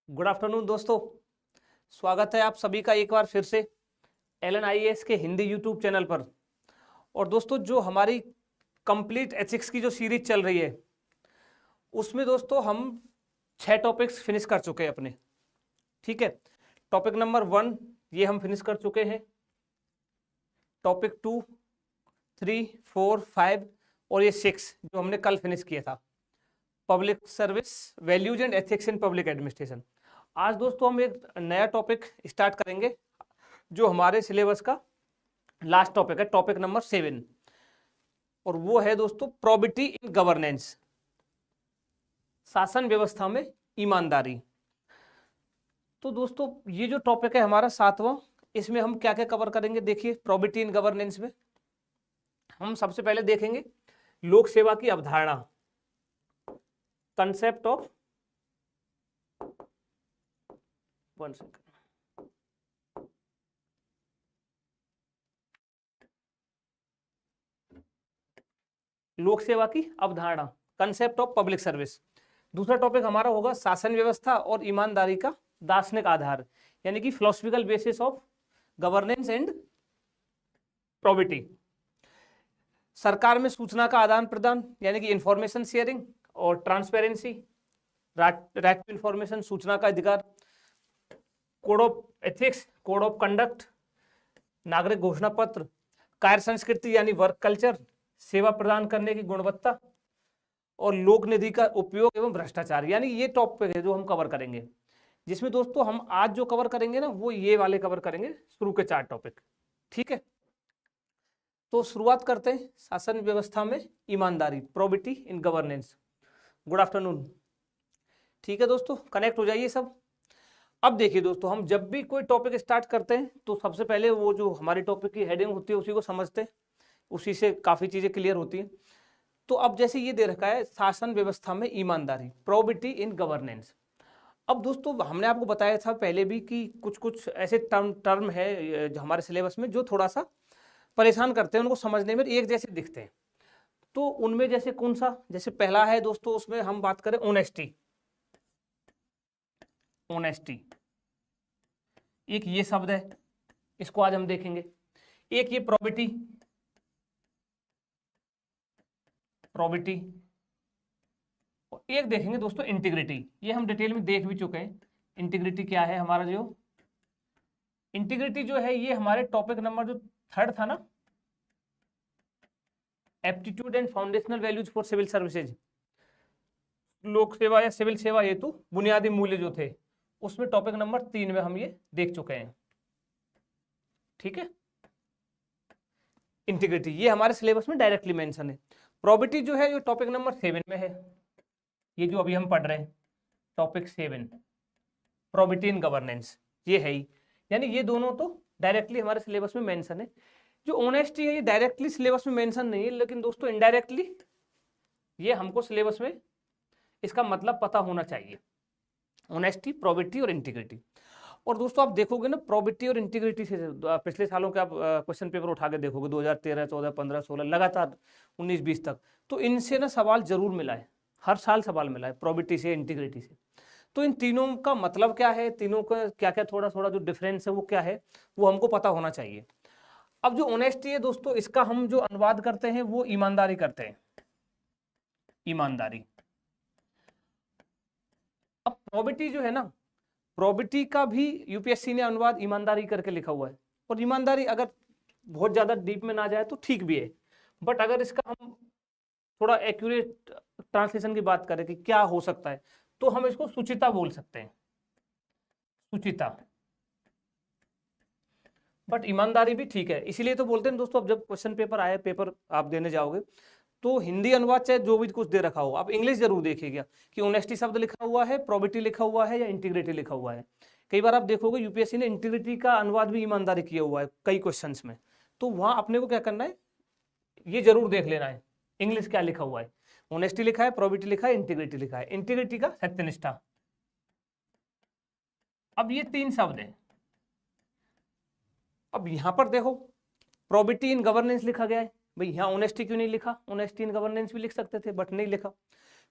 Good afternoon दोस्तों, स्वागत है आप सभी का एक बार फिर से LNIAS के हिंदी यूट्यूब चैनल पर। और दोस्तों, जो हमारी कंप्लीट एथिक्स की जो सीरीज चल रही है उसमें दोस्तों हम 6 टॉपिक्स फिनिश कर चुके हैं अपने। ठीक है, टॉपिक नंबर 1 ये हम फिनिश कर चुके हैं। टॉपिक 2, 3, 4, 5 और ये 6 जो हमने कल फिनिश किया था, public service values and ethics in public administration. आज दोस्तों हम एक नया टॉपिक स्टार्ट करेंगे जो हमारे सिलेबस का लास्ट टॉपिक है, टॉपिक नंबर 7, और वो है दोस्तों प्रोबिटी इन गवर्नेंस, शासन व्यवस्था में ईमानदारी। तो दोस्तों ये जो टॉपिक है हमारा 7वां, इसमें हम क्या क्या कवर करेंगे देखिए। प्रोबिटी इन गवर्नेंस में हम सबसे पहले देखेंगे लोक सेवा की अवधारणा, कंसेप्ट ऑफ, वन सेकंड, लोक सेवा की अवधारणा, कंसेप्ट ऑफ पब्लिक सर्विस। दूसरा टॉपिक हमारा होगा शासन व्यवस्था और ईमानदारी का दार्शनिक आधार, यानी कि philosophical basis of governance and probity. सरकार में सूचना का आदान प्रदान, यानी कि इंफॉर्मेशन शेयरिंग और ट्रांसपेरेंसी, राइट टू इंफॉर्मेशन, सूचना का अधिकार, code of ethics, code of conduct, नागरिक घोषणा पत्र, कार्य संस्कृति यानी वर्क कल्चर, सेवा प्रदान करने की गुणवत्ता और लोक निधि का उपयोग एवं भ्रष्टाचार। यानी ये टॉपिक है जो हम कवर करेंगे, जिसमें दोस्तों हम आज जो कवर करेंगे ना वो ये वाले कवर करेंगे, शुरू के 4 टॉपिक। ठीक है, तो शुरुआत करते हैं शासन व्यवस्था में ईमानदारी, probity in governance. Good afternoon. ठीक है दोस्तों, कनेक्ट हो जाइए सब। अब देखिए दोस्तों, हम जब भी कोई टॉपिक स्टार्ट करते हैं तो सबसे पहले वो जो हमारी टॉपिक की हेडिंग होती है उसी को समझते हैं, उसी से काफ़ी चीज़ें क्लियर होती हैं। तो अब जैसे ये दे रखा है शासन व्यवस्था में ईमानदारी, प्रोबिटी इन गवर्नेंस। अब दोस्तों हमने आपको बताया था पहले भी कि कुछ कुछ ऐसे टर्म है जो हमारे सिलेबस में जो थोड़ा सा परेशान करते हैं, उनको समझने में एक जैसे दिखते हैं। तो उनमें जैसे कौन सा, जैसे पहला है दोस्तों, उसमें हम बात करें ऑनेस्टी। ऑनेस्टी एक ये शब्द है, इसको आज हम देखेंगे। एक ये प्रोबिटी, प्रोबिटी, और एक देखेंगे दोस्तों इंटीग्रिटी। ये हम डिटेल में देख भी चुके हैं। इंटीग्रिटी क्या है हमारा, जो इंटीग्रिटी जो है ये हमारे टॉपिक नंबर जो 3 था ना, aptitude and foundational values for civil services, लोक सेवा या सिविल सेवा हेतु बुनियादी मूल्य जो थे, उसमें टॉपिक नंबर 3 में हम ये देख चुके हैं। ठीक है, इंटीग्रिटी ये हमारे सिलेबस में डायरेक्टली मेंशन है। प्रोबिटी जो है ये टॉपिक नंबर 7 में है, ये जो अभी हम पढ़ रहे हैं टॉपिक 7, प्रोबिटी इन गवर्नेंस, ये है ही। यानी ये दोनों तो डायरेक्टली हमारे सिलेबस में मेंशन है। जो ऑनेस्टी है ये डायरेक्टली सिलेबस में मेंशन नहीं है, लेकिन दोस्तों इनडायरेक्टली ये हमको सिलेबस में इसका मतलब पता होना चाहिए। ऑनेस्टी, प्रोबिटी और इंटीग्रिटी। और दोस्तों आप देखोगे ना, प्रोबिटी और इंटीग्रिटी से पिछले सालों के आप क्वेश्चन पेपर उठा के देखोगे, 2013, 14, 15, 16 लगातार 19, 20 तक, तो इनसे ना सवाल जरूर मिला है, हर साल सवाल मिला है प्रोबिटी से, इंटीग्रिटी से। तो इन तीनों का मतलब क्या है, तीनों का क्या क्या थोड़ा थोड़ा जो डिफरेंस है वो क्या है, वो हमको पता होना चाहिए। अब जो ऑनेस्टी है दोस्तों, इसका हम जो अनुवाद करते हैं वो ईमानदारी करते हैं, ईमानदारी। अब प्रोबिटी जो है ना, प्रोबिटी का भी यूपीएससी ने अनुवाद ईमानदारी करके लिखा हुआ है। और ईमानदारी अगर बहुत ज्यादा डीप में ना जाए तो ठीक भी है, बट अगर इसका हम थोड़ा एक्यूरेट ट्रांसलेशन की बात करें कि क्या हो सकता है, तो हम इसको सुचिता बोल सकते हैं, सुचिता। बट ईमानदारी भी ठीक है, इसीलिए तो बोलते हैं दोस्तों, अब जब क्वेश्चन पेपर आए, पेपर आप देने जाओगे तो हिंदी अनुवाद चाहे जो भी कुछ दे रखा हो, आप इंग्लिश जरूर देखिएगा कि ऑनेस्टी शब्द लिखा हुआ है, प्रोबिटी लिखा हुआ है या इंटीग्रिटी लिखा हुआ है। कई बार आप देखोगे यूपीएससी ने इंटीग्रिटी का अनुवाद भी ईमानदारी किया हुआ है कई क्वेश्चंस में, तो वहां अपने को क्या करना है, ये जरूर देख लेना है इंग्लिश क्या लिखा हुआ है। ऑनेस्टी लिखा है, प्रोबिटी लिखा है, इंटीग्रिटी लिखा है। इंटीग्रिटी का सत्यनिष्ठा। अब ये 3 शब्द हैं। अब यहां पर देखो प्रोबिटी इन गवर्नेंस लिखा गया है, भाई यहाँ ऑनेस्टी क्यों नहीं लिखा, ऑनेस्टी इन गवर्नेंस भी लिख सकते थे बट नहीं लिखा।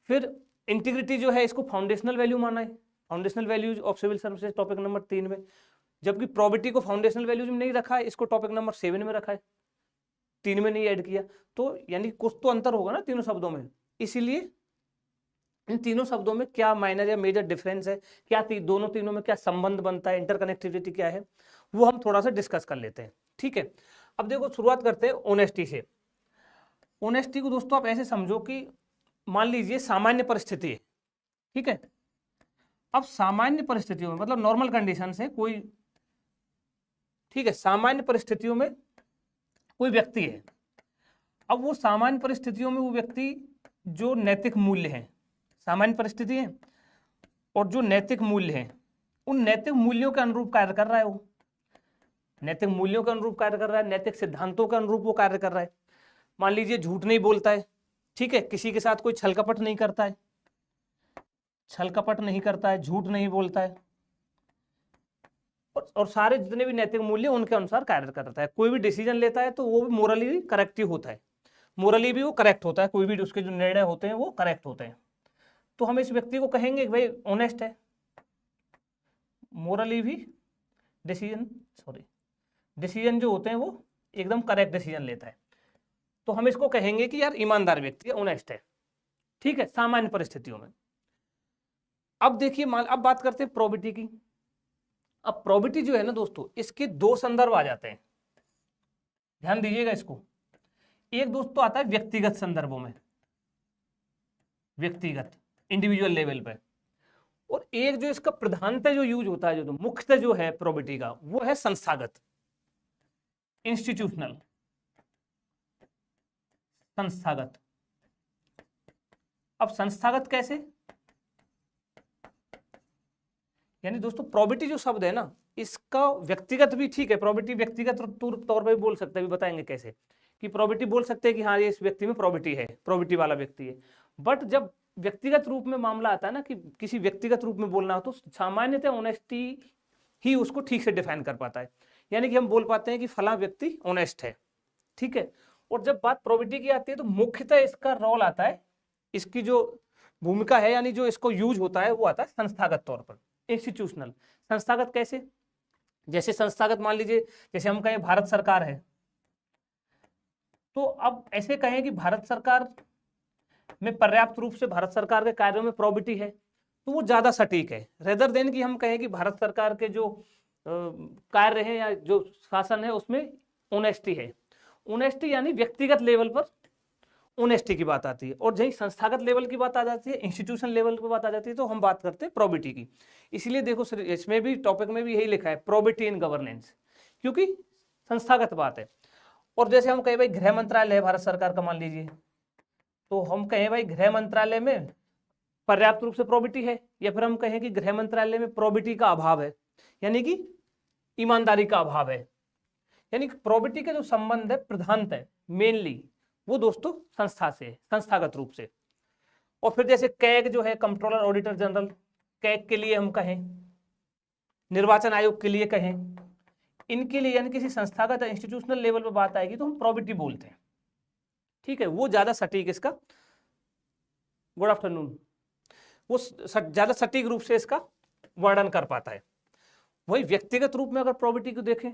फिर इंटीग्रिटी जो है इसको फाउंडेशनल वैल्यू माना है, foundational values of civil services topic number 3 में, जबकि प्रोबेबिलिटी को फाउंडेशनल वैल्यूज में नहीं रखा है, इसको टॉपिक नंबर 7 में रखा है, 3 में नहीं ऐड किया। तो यानी कुछ तो अंतर होगा ना तीनों शब्दों में, इसीलिए इन तीनों शब्दों में क्या माइनर या मेजर डिफरेंस है, क्या दोनों तीनों में क्या संबंध बनता है, इंटरकनेक्टिविटी क्या है, वो हम थोड़ा सा डिस्कस कर लेते हैं। ठीक है, अब देखो शुरुआत करते हैं ऑनेस्टी से। ऑनेस्टी को दोस्तों आप ऐसे समझो कि मान लीजिए सामान्य परिस्थिति है, ठीक है। अब सामान्य परिस्थितियों में मतलब नॉर्मल कंडीशन से कोई, ठीक है, सामान्य परिस्थितियों में कोई व्यक्ति है। अब वो सामान्य परिस्थितियों में वो व्यक्ति जो नैतिक मूल्य हैं, सामान्य परिस्थिति है और जो नैतिक मूल्य हैं, उन नैतिक मूल्यों के अनुरूप कार्य कर रहा है, वो नैतिक मूल्यों के अनुरूप कार्य कर रहा है, नैतिक सिद्धांतों के अनुरूप वो कार्य कर रहा है। मान लीजिए झूठ नहीं बोलता है, ठीक है, किसी के साथ कोई छल कपट नहीं करता है, छल कपट नहीं करता है, झूठ नहीं बोलता है, और सारे जितने भी नैतिक मूल्य उनके अनुसार कार्य करता है। कोई भी डिसीजन लेता है तो वो भी मोरली करेक्ट ही होता है, मोरली भी वो करेक्ट होता है, कोई भी उसके जो निर्णय होते हैं वो करेक्ट होते हैं। तो हम इस व्यक्ति को कहेंगे कि भाई ऑनेस्ट है, मोरली भी डिसीजन जो होते हैं वो एकदम करेक्ट डिसीजन लेता है, तो हम इसको कहेंगे कि यार ईमानदार व्यक्ति है, ऑनेस्ट है। ठीक है, सामान्य परिस्थितियों में। अब देखिए अब बात करते हैं प्रोबेबिलिटी की। अब प्रोबेबिलिटी जो है ना दोस्तों, इसके दो संदर्भ आ जाते हैं, ध्यान दीजिएगा इसको। एक दोस्तों आता है व्यक्तिगत संदर्भों में, व्यक्तिगत इंडिविजुअल लेवल पे, और एक जो इसका प्रधानतः जो यूज होता है, जो मुख्यतः जो है प्रोबेबिलिटी का, वो है संस्थागत, इंस्टीट्यूशनल, संस्थागत। अब संस्थागत कैसे, यानी दोस्तों प्रोबेबिलिटी जो शब्द है ना, इसका व्यक्तिगत भी ठीक है, प्रोबेबिलिटी व्यक्तिगत तौर पर भी बोल सकते हैं, भी बताएंगे कैसे, कि प्रोबेबिलिटी बोल सकते हैं कि हाँ ये इस व्यक्ति में प्रोबेबिलिटी है, प्रोबेबिलिटी वाला व्यक्ति है। बट जब व्यक्तिगत रूप में मामला आता है ना, कि किसी व्यक्तिगत रूप में बोलना हो, तो सामान्यतः ऑनेस्टी ही उसको ठीक से डिफाइन कर पाता है, यानी कि हम बोल पाते हैं कि फला व्यक्ति ऑनेस्ट है। ठीक है, और जब बात प्रोबेबिलिटी की आती है तो मुख्यतः इसका रोल आता है, इसकी जो भूमिका है यानी जो इसको यूज होता है वो आता है संस्थागत तौर पर, इंस्टीट्यूशनल। संस्थागत कैसे, जैसे संस्थागत मान लीजिए, जैसे हम कहें भारत सरकार है, तो अब ऐसे कहें कि भारत सरकार में पर्याप्त रूप से भारत सरकार के कार्यों में प्रोबेबिलिटी है, तो वो ज्यादा सटीक है, रेदर देन कि हम कहें कि भारत सरकार के जो कार्य हैं या जो शासन है उसमें ऑनेस्टी है। ऑनेस्टी यानी व्यक्तिगत लेवल पर ऑनेस्टी की बात आती है, और जहीं संस्थागत लेवल की बात आ जाती है, इंस्टीट्यूशन लेवल की बात आ जाती है, तो हम बात करते हैं प्रोबेबिलिटी की। इसलिए देखो सर, इसमें भी टॉपिक में भी यही लिखा है, प्रोबेबिलिटी इन गवर्नेंस, क्योंकि संस्थागत बात है। और जैसे हम कहें भाई गृह मंत्रालय है भारत सरकार का, मान लीजिए, तो हम कहें भाई गृह मंत्रालय में पर्याप्त रूप से प्रोबेबिलिटी है, या फिर हम कहें कि गृह मंत्रालय में प्रोबेबिलिटी का अभाव है, यानी कि ईमानदारी का अभाव है, यानी प्रोबेबिलिटी के जो संबंध है प्रधानत है मेनली वो दोस्तों संस्था से, संस्थागत रूप से। और फिर जैसे कैग जो है, कंट्रोलर ऑडिटर जनरल, कैग के लिए हम कहें, निर्वाचन आयोग के लिए कहें, इनके लिए यानी किसी संस्थागत इंस्टीट्यूशनल लेवल पर बात आएगी तो हम प्रोबेबिलिटी बोलते हैं। ठीक है, वो ज्यादा सटीक इसका, गुड आफ्टरनून, वो ज्यादा सटीक रूप से इसका वर्णन कर पाता है। वही व्यक्तिगत रूप में अगर प्रोबेबिलिटी को देखें,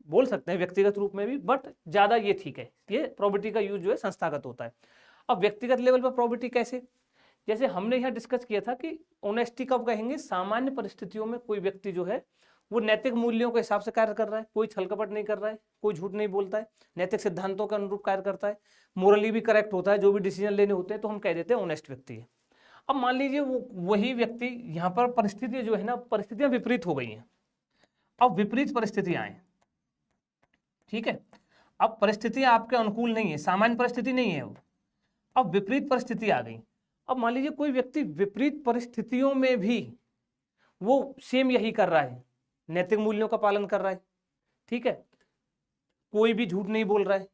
बोल सकते हैं व्यक्तिगत रूप में भी, बट ज्यादा ये ठीक है, ये प्रोबेबिलिटी का यूज जो है संस्थागत होता है। अब व्यक्तिगत लेवल पर प्रोबेबिलिटी कैसे, जैसे हमने यहाँ डिस्कस किया था कि ऑनेस्टी कब कहेंगे, सामान्य परिस्थितियों में कोई व्यक्ति जो है वो नैतिक मूल्यों के हिसाब से कार्य कर रहा है, कोई छल कपट नहीं कर रहा है, कोई झूठ नहीं बोलता है, नैतिक सिद्धांतों के अनुरूप कार्य करता है, मोरली भी करेक्ट होता है, जो भी डिसीजन लेने होते हैं तो हम कह देते हैं ऑनेस्ट व्यक्ति है। अब मान लीजिए वही व्यक्ति, यहाँ पर परिस्थिति जो है ना, परिस्थितियां विपरीत हो गई हैं, अब विपरीत परिस्थितियां आए, ठीक है, अब परिस्थितियां आपके अनुकूल नहीं है, सामान्य परिस्थिति नहीं है वो, अब विपरीत परिस्थिति आ गई। अब मान लीजिए कोई व्यक्ति विपरीत परिस्थितियों में भी वो सेम यही कर रहा है, नैतिक मूल्यों का पालन कर रहा है, ठीक है, कोई भी झूठ नहीं बोल रहा है,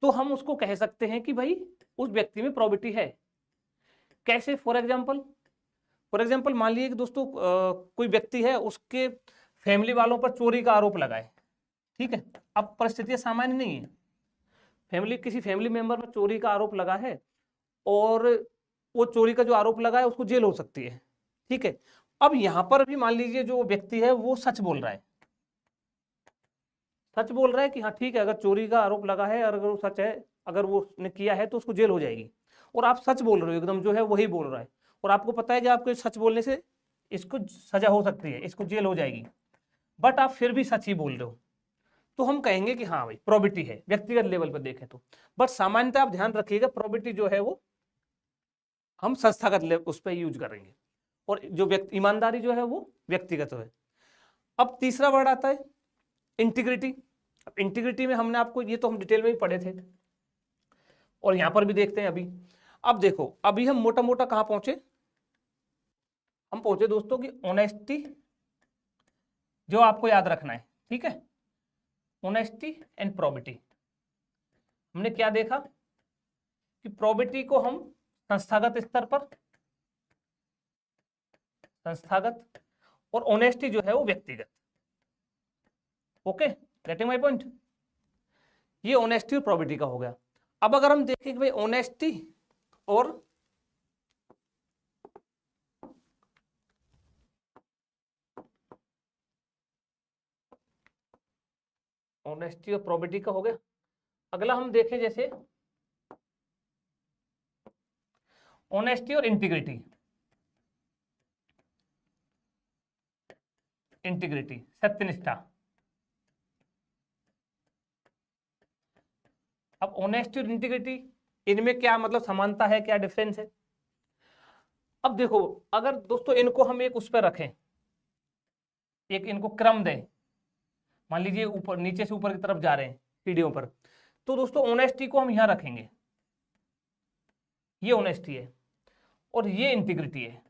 तो हम उसको कह सकते हैं कि भाई उस व्यक्ति में प्रोबेबिलिटी है। कैसे, फॉर एग्जाम्पल मान लीजिए कि दोस्तों कोई व्यक्ति है, उसके फैमिली वालों पर चोरी का आरोप लगाए, ठीक है, अब परिस्थितियां सामान्य नहीं है, किसी फैमिली मेंबर पर चोरी का आरोप लगा है और वो चोरी का जो आरोप लगा है उसको जेल हो सकती है, ठीक है, अब यहां पर भी मान लीजिए जो व्यक्ति है वो सच बोल रहा है, सच बोल रहा है कि हाँ ठीक है, अगर चोरी का आरोप लगा है और अगर वो सच है, अगर वो उसने किया है तो उसको जेल हो जाएगी, और आप सच बोल रहे हो एकदम जो है वही बोल रहा है, और आपको पता है कि आपके सच बोलने से इसको सजा हो सकती है, इसको जेल हो जाएगी, बट आप फिर भी सच ही बोल रहे हो, तो हम कहेंगे कि हाँ भाई प्रोबिटी है, व्यक्तिगत लेवल पर देखें तो। बट सामान्यतः आप ध्यान रखिएगा प्रोबिटी जो है वो हम संस्थागत लेवल उस पर यूज करेंगे, और जो व्यक्ति ईमानदारी जो है वो व्यक्तिगत है। अब तीसरा वर्ड आता है इंटीग्रिटी। अब इंटीग्रिटी में हमने आपको ये तो हम डिटेल में ही पढ़े थे, और यहां पर भी देखते हैं अभी। अब देखो अभी हम मोटा मोटा कहां पहुंचे, हम पहुंचे दोस्तों की ऑनेस्टी, जो आपको याद रखना है, ठीक है, ऑनेस्टी एंड प्रोबिटी। हमने क्या देखा कि प्रोबिटी को हम संस्थागत स्तर पर, संस्थागत, और ऑनेस्टी जो है वो व्यक्तिगत। Okay, getting my point. ये ऑनेस्टी और प्रोबिटी का हो गया। अब अगर हम देखें कि भाई ऑनेस्टी और प्रोबिटी का हो गया, अगला हम देखें जैसे ऑनेस्टी और इंटीग्रिटी। इंटीग्रिटी सत्यनिष्ठा। अब ऑनेस्टी और इंटीग्रिटी, इनमें क्या मतलब समानता है, क्या डिफरेंस है? अब देखो अगर दोस्तों इनको हम एक उस पर रखें, एक इनको क्रम दें, मान लीजिए ऊपर नीचे से ऊपर की तरफ जा रहे हैं सीढ़ियों पर, तो दोस्तों ऑनेस्टी को हम यहां रखेंगे, ये ऑनेस्टी है, और ये इंटीग्रिटी है।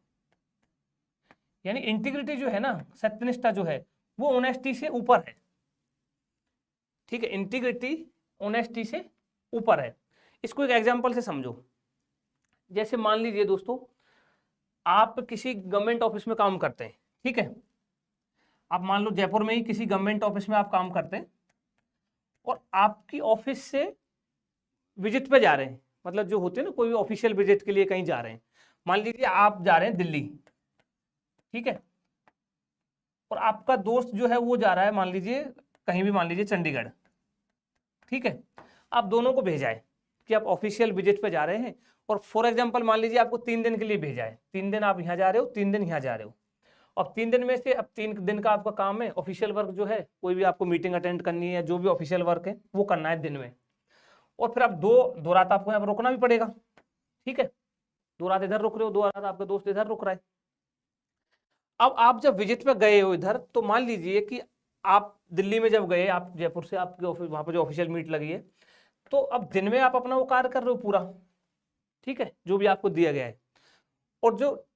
यानी इंटीग्रिटी जो है ना, सत्यनिष्ठा जो है, वो ऑनेस्टी से ऊपर है, ठीक है, इंटीग्रिटी ऑनेस्टी से ऊपर है। इसको एक एग्जांपल से समझो। जैसे मान लीजिए दोस्तों आप किसी गवर्नमेंट ऑफिस में काम करते हैं, ठीक है, आप मान लो जयपुर में ही किसी गवर्नमेंट ऑफिस में आप काम करते हैं, और आपकी ऑफिस से विजिट पे जा रहे हैं, मतलब जो होते हैं ना कोई भी ऑफिशियल विजिट के लिए कहीं जा रहे हैं, मान लीजिए आप जा रहे हैं दिल्ली, ठीक है, और आपका दोस्त जो है वो जा रहा है मान लीजिए कहीं भी, मान लीजिए चंडीगढ़, ठीक है, आप दोनों को भेजा है कि आप ऑफिशियल विजिट पे जा रहे हैं, और फॉर एग्जांपल मान लीजिए आपको 3 दिन के लिए भेजा है, 3 दिन आप यहाँ जा रहे हो, 3 दिन यहाँ जा रहे हो। अब 3 दिन में से अब 3 दिन का आपका काम है ऑफिशियल वर्क जो है, कोई भी आपको मीटिंग अटेंड करनी है, जो भी ऑफिशियल वर्क है वो करना है दिन में, और फिर आप दो रात आपको यहाँ पर रुकना भी पड़ेगा, ठीक है, 2 रात इधर रुक रहे हो, 2 रात आपका दोस्त इधर रुक रहा है। अब आप जब विजिट पे गए हो इधर, तो मान लीजिए कि आप दिल्ली में जब गए, आप जयपुर से आपके ऑफिस वहां पर जो ऑफिशियल मीट लगी है, तो अब दिन में आप अपना वो कार्य कर रहे हो पूरा, ठीक है, जो भी आपको दिया गया है, और जो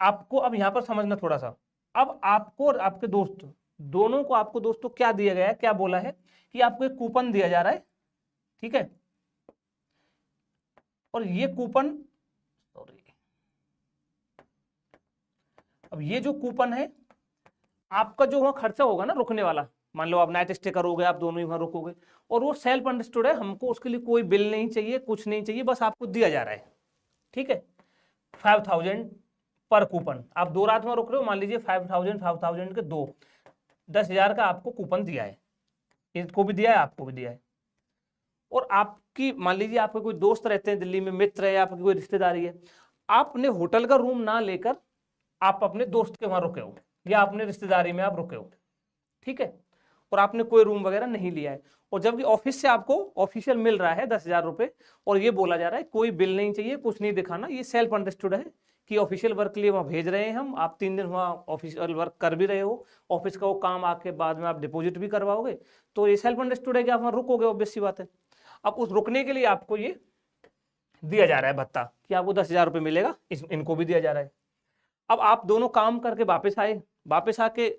आपको अब यहाँ पर समझना थोड़ा सा, अब आपको और आपके दोस्त दोनों को, आपको दोस्तों क्या दिया गया है, क्या बोला है कि आपको एक कूपन दिया जा रहा है, ठीक है, और ये कूपन, सॉरी, अब ये जो कूपन है, आपका जो वहां खर्चा होगा ना रुकने वाला, मान लो आप नाइट स्टे करोगे, आप दोनों ही वहां रुकोगे, और वो सेल्फ अंडरस्टूड है, हमको उसके लिए कोई बिल नहीं चाहिए, कुछ नहीं चाहिए, बस आपको दिया जा रहा है, ठीक है, 5000 पर कूपन। आप 2 रात में रुक रहे हो, मान लीजिए 5000 के 2, 10,000 का आपको कूपन दिया है, इनको भी दिया है, आपको भी दिया है, और आपकी मान लीजिए आपके कोई दोस्त रहते हैं दिल्ली में, मित्र है, आपकी कोई रिश्तेदारी है, आपने होटल का रूम ना लेकर आप अपने दोस्त के वहां रुके हो, या अपने रिश्तेदारी में आप रुके हो, ठीक है, और आपने कोई रूम वगैरह नहीं लिया है, और जबकि ऑफिस से आपको ऑफिशियल मिल रहा है 10,000 रुपए, और ये बोला जा रहा है कोई बिल नहीं चाहिए, कुछ नहीं दिखाना, ये सेल्फ अंडरस्टूड है कि ऑफिशियल वर्क के लिए वहां भेज रहे हैं हम, आप 3 दिन वहां ऑफिशियल वर्क कर भी रहे हो, ऑफिस का वो काम आके बाद में आप डिपॉजिट भी करवाओगे, तो ये सेल्फ अंडरस्टूड है कि आप वहां रुकोगे, ऑब्वियस सी बात है। अब उस रुकने के लिए आपको ये दिया जा रहा है भत्ता कि आपको 10,000 रुपये मिलेगा, इनको भी दिया जा रहा है। अब आप दोनों काम करके वापस आए, वापस आके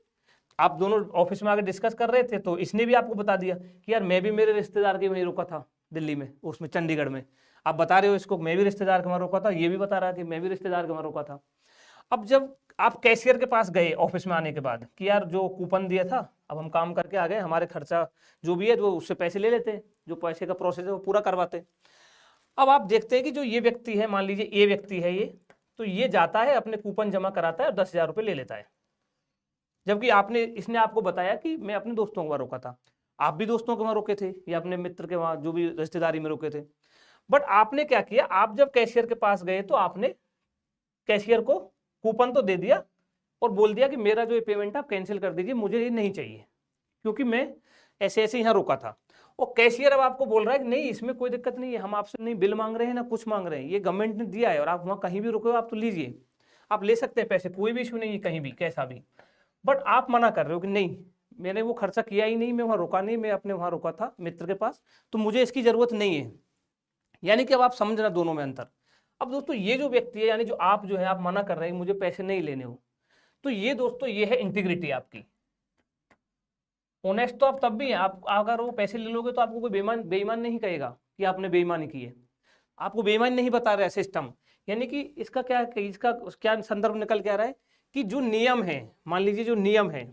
आप दोनों ऑफिस में आके डिस्कस कर रहे थे, तो इसने भी आपको बता दिया कि यार मैं भी मेरे रिश्तेदार के वहीं रुका था दिल्ली में, उसमें चंडीगढ़ में, आप बता रहे हो इसको मैं भी रिश्तेदार के वहां रुका था, ये भी बता रहा है कि मैं भी रिश्तेदार के वहां रुका था। अब जब आप कैशियर के पास गए ऑफिस में आने के बाद कि यार जो कूपन दिया था, अब हम काम करके आ गए, हमारे खर्चा जो भी है वो उससे पैसे ले लेते हैं, जो पैसे का प्रोसेस है वो पूरा करवाते हैं। अब आप देखते हैं कि जो ये व्यक्ति है, मान लीजिए ये व्यक्ति है, ये तो ये जाता है अपने कूपन जमा कराता है और 10,000 रुपये ले लेता है, जबकि इसने आपको बताया कि मैं अपने दोस्तों के वहां रोका था, आप भी दोस्तों के वहां रोके थे या अपने मित्र के वहां जो भी रिश्तेदारी में रोके थे। बट आपने क्या किया, आप जब कैशियर के पास गए तो आपने कैशियर को कूपन तो दे दिया और बोल दिया कि मेरा जो ये पेमेंट आप कैंसिल कर दीजिए, मुझे ये नहीं चाहिए क्योंकि मैं ऐसे ऐसे यहाँ रोका था। और कैशियर अब आपको बोल रहा है कि नहीं इसमें कोई दिक्कत नहीं है, हम आपसे नहीं बिल मांग रहे हैं ना कुछ मांग रहे हैं, ये गवर्नमेंट ने दिया है और आप वहाँ कहीं भी रुके हो आप तो लीजिए, आप ले सकते हैं पैसे, कोई भी इशू नहीं है कहीं भी कैसा भी। बट आप मना कर रहे हो कि नहीं मैंने वो खर्चा किया ही नहीं, मैं वहाँ रुका नहीं, मैं अपने वहाँ रुका था मित्र के पास, तो मुझे इसकी जरूरत नहीं है। यानी कि अब आप समझना दोनों में अंतर। अब दोस्तों ये जो व्यक्ति है यानी जो आप जो है आप मना कर रहे हैं मुझे पैसे नहीं लेने हो, तो ये दोस्तों ये है इंटीग्रिटी आपकी। ऑनेस्ट तो आप तब भी हैं, आप अगर वो पैसे ले लोगे तो आपको कोई बेईमान नहीं कहेगा कि आपने बेईमानी की है, आपको बेईमान नहीं बता रहा है सिस्टम। यानी कि इसका क्या संदर्भ निकल के आ रहा है कि जो नियम है, मान लीजिए जो नियम है,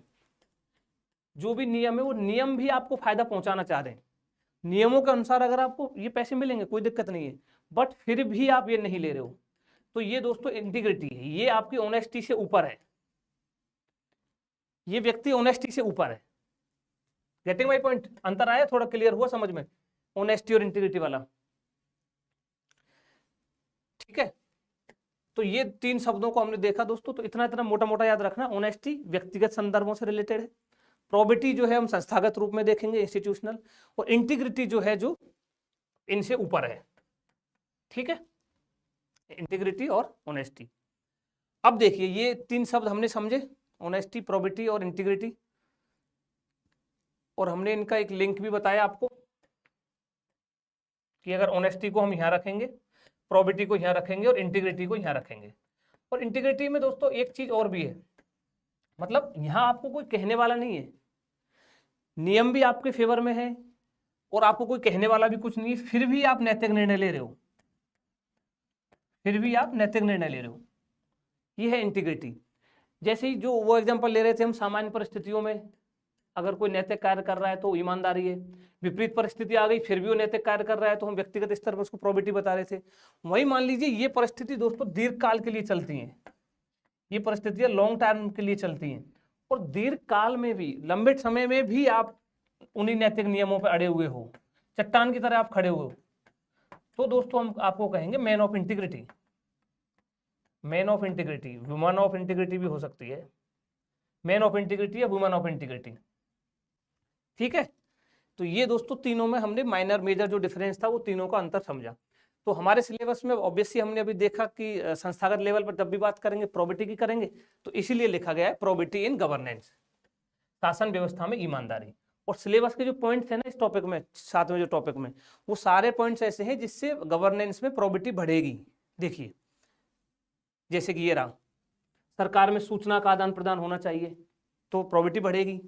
जो भी नियम है वो नियम भी आपको फायदा पहुंचाना चाह रहे हैं, नियमों के अनुसार अगर आपको ये पैसे मिलेंगे कोई दिक्कत नहीं है, बट फिर भी आप ये नहीं ले रहे हो, तो ये दोस्तों इंटीग्रिटी है, ये आपकी ऑनेस्टी से ऊपर है, ये व्यक्ति ऑनेस्टी से ऊपर है। Getting my point? अंतर आया, थोड़ा क्लियर हुआ समझ में, ऑनेस्टी और इंटीग्रिटी वाला? ठीक है, तो ये 3 शब्दों को हमने देखा दोस्तों, तो इतना इतना मोटा मोटा याद रखना। ऑनेस्टी व्यक्तिगत संदर्भों से रिलेटेड है, प्रोबिटी जो है हम संस्थागत रूप में देखेंगे इंस्टीट्यूशनल, और इंटीग्रिटी जो है जो इनसे ऊपर है। ठीक है, इंटीग्रिटी और ऑनेस्टी। अब देखिए ये 3 शब्द हमने समझे, ऑनेस्टी, प्रोबिटी और इंटीग्रिटी, और हमने इनका एक लिंक भी बताया आपको कि अगर ऑनेस्टी को हम यहां रखेंगे, प्रोबिटी को यहां रखेंगे और इंटीग्रिटी को यहां रखेंगे। और इंटीग्रिटी में दोस्तों एक चीज और भी है, मतलब यहां आपको कोई कहने वाला नहीं है, नियम भी आपके फेवर में है और आपको कोई कहने वाला भी कुछ नहीं है, फिर भी आप नैतिक निर्णय ले रहे हो, फिर भी आप नैतिक निर्णय ले रहे हो, ये है इंटीग्रिटी। जैसे ही जो वो एग्जांपल ले रहे थे हम, सामान्य परिस्थितियों में अगर कोई नैतिक कार्य कर रहा है तो ईमानदारी है, विपरीत परिस्थिति आ गई फिर भी वो नैतिक कार्य कर रहा है तो हम व्यक्तिगत स्तर पर उसको प्रोबिटी बता रहे थे। वही मान लीजिए ये परिस्थिति दोस्तों दीर्घ काल के लिए चलती हैं, ये परिस्थितियां लॉन्ग टर्म के लिए चलती हैं, और दीर्घ काल में भी, लंबे समय में भी आप उन्हीं नैतिक नियमों पर अड़े हुए हो, चट्टान की तरह आप खड़े हुए हो, तो दोस्तों हम आपको कहेंगे man of integrity. Man of integrity, woman of integrity भी हो सकती है, मैन ऑफ इंटीग्रिटी या वुमन ऑफ इंटीग्रिटी। ठीक है, तो ये दोस्तों तीनों में हमने माइनर मेजर जो डिफरेंस था वो तीनों का अंतर समझा। तो हमारे सिलेबस में ऑब्वियसली हमने अभी देखा कि संस्थागत लेवल पर जब भी बात करेंगे प्रोबिटी की करेंगे, तो इसीलिए लिखा गया है प्रोबिटी इन गवर्नेंस, शासन व्यवस्था में ईमानदारी। और सिलेबस के जो पॉइंट्स है ना इस टॉपिक में, 7वें जो टॉपिक में, वो सारे पॉइंट्स ऐसे हैं जिससे गवर्नेंस में प्रोबिटी बढ़ेगी। देखिए जैसे कि ये रहा, सरकार में सूचना का आदान प्रदान होना चाहिए तो प्रोबिटी बढ़ेगी,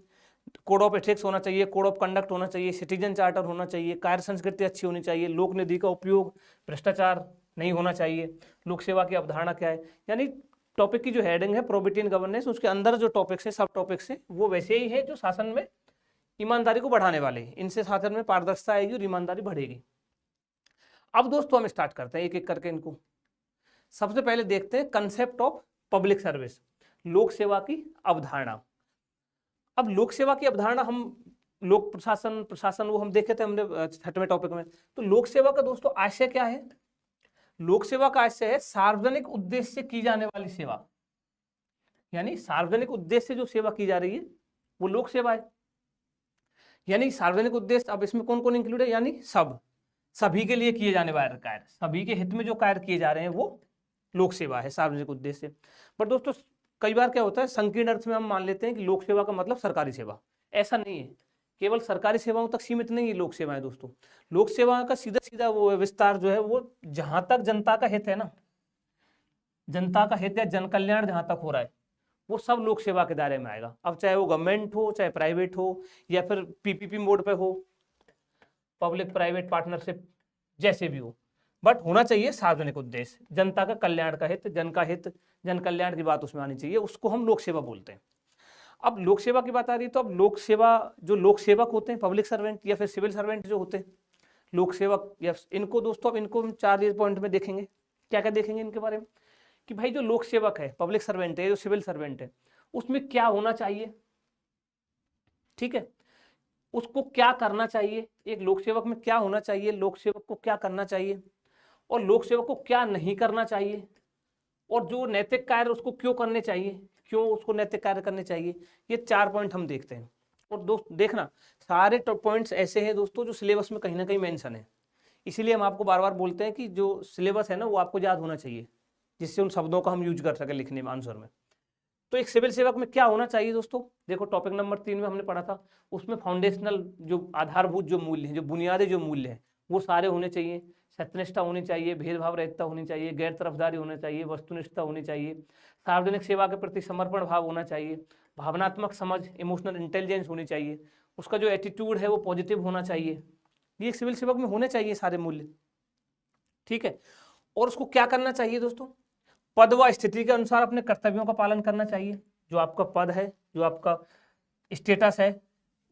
कोड ऑफ एथिक्स होना चाहिए, कोड ऑफ कंडक्ट होना चाहिए, सिटीजन चार्टर होना चाहिए, कार्य संस्कृति अच्छी होनी चाहिए, लोक निधि का उपयोग, भ्रष्टाचार नहीं होना चाहिए, लोक सेवा की अवधारणा क्या है। यानी टॉपिक की जो हेडिंग है प्रोबिटी इन गवर्नेंस, उसके अंदर जो टॉपिक्स है, सब टॉपिक्स है, वो वैसे ही है जो शासन में ईमानदारी को बढ़ाने वाले हैं, इनसे शासन में पारदर्शिता आएगी और ईमानदारी बढ़ेगी। अब दोस्तों हम स्टार्ट करते हैं एक एक करके इनको। सबसे पहले देखते हैं कंसेप्ट ऑफ पब्लिक सर्विस, लोक सेवा की अवधारणा। अब लोक सेवा की अवधारणा हम लोक प्रशासन वो हम देखे थे हमने 6वें टॉपिक में। तो लोक सेवा का दोस्तों आशय क्या है? लोक सेवा का आशय है सार्वजनिक उद्देश्य से की जाने वाली सेवा, यानी सार्वजनिक उद्देश्य से जो सेवा की जा रही है वो लोक सेवा है। यानी सार्वजनिक उद्देश्य, अब इसमें कौन कौन इंक्लूड है, यानी सभी के लिए किए जाने वाले कार्य, सभी के हित में जो कार्य किए जा रहे हैं वो लोक सेवा है, सार्वजनिक उद्देश्य। पर दोस्तों कई बार क्या होता है, संकीर्ण अर्थ में हम मान लेते हैं कि लोक सेवा का मतलब सरकारी सेवा, ऐसा नहीं है, केवल सरकारी सेवाओं तक सीमित नहीं है लोक सेवाएं दोस्तों। लोक सेवा का सीधा सीधा वो विस्तार जो है वो जहां तक जनता का हित है ना, जनता का हित या जन कल्याण जहां तक हो रहा है वो सब लोक सेवा के दायरे में आएगा। अब चाहे वो गवर्नमेंट हो, चाहे प्राइवेट हो, या फिर पीपीपी मोड पे हो, पब्लिक प्राइवेट पार्टनरशिप, जैसे भी हो, बट होना चाहिए सार्वजनिक उद्देश्य, जनता का कल्याण का हित, जन कल्याण की बात उसमें आनी चाहिए, उसको हम लोक सेवा बोलते हैं। अब लोक सेवा की बात आ रही है तो अब लोक सेवा, जो लोक सेवक होते हैं, पब्लिक सर्वेंट या फिर सिविल सर्वेंट जो होते हैं, लोक सेवक, या इनको दोस्तों अब इनको हम 4 पॉइंट में देखेंगे। क्या क्या देखेंगे इनके बारे में? कि भाई जो लोक सेवक है, पब्लिक सर्वेंट है, जो सिविल सर्वेंट है, उसमें क्या होना चाहिए, ठीक है, उसको क्या करना चाहिए, एक लोक सेवक में क्या होना चाहिए, लोक सेवक को क्या करना चाहिए, और लोक सेवक को क्या नहीं करना चाहिए, और जो नैतिक कार्य उसको क्यों करने चाहिए, क्यों उसको नैतिक कार्य करने चाहिए, ये 4 पॉइंट हम देखते हैं। और दोस्त देखना, सारे पॉइंट्स ऐसे हैं दोस्तों जो सिलेबस में कहीं ना कहीं मेंशन है, इसीलिए हम आपको बार बार बोलते हैं कि जो सिलेबस है ना वो आपको याद होना चाहिए, जिससे उन शब्दों का हम यूज कर सके लिखने में, आंसर में। तो एक सिविल सेवक में क्या होना चाहिए दोस्तों, देखो टॉपिक नंबर 3 में हमने पढ़ा था, उसमें फाउंडेशनल जो आधारभूत जो मूल्य है, जो बुनियादी जो मूल्य है, वो सारे होने चाहिए। सत्यनिष्ठा होनी चाहिए, भेदभाव रहितता होनी चाहिए, गैर तरफदारी होना चाहिए, वस्तुनिष्ठता होनी चाहिए, सार्वजनिक सेवा के प्रति समर्पण भाव होना चाहिए, भावनात्मक समझ, इमोशनल इंटेलिजेंस होनी चाहिए, उसका जो एटीट्यूड है वो पॉजिटिव होना चाहिए। ये एक सिविल सेवक में होने चाहिए सारे मूल्य, ठीक है। और उसको क्या करना चाहिए दोस्तों, पद व स्थिति के अनुसार अपने कर्तव्यों का पालन करना चाहिए। जो आपका पद है, जो आपका स्टेटस है,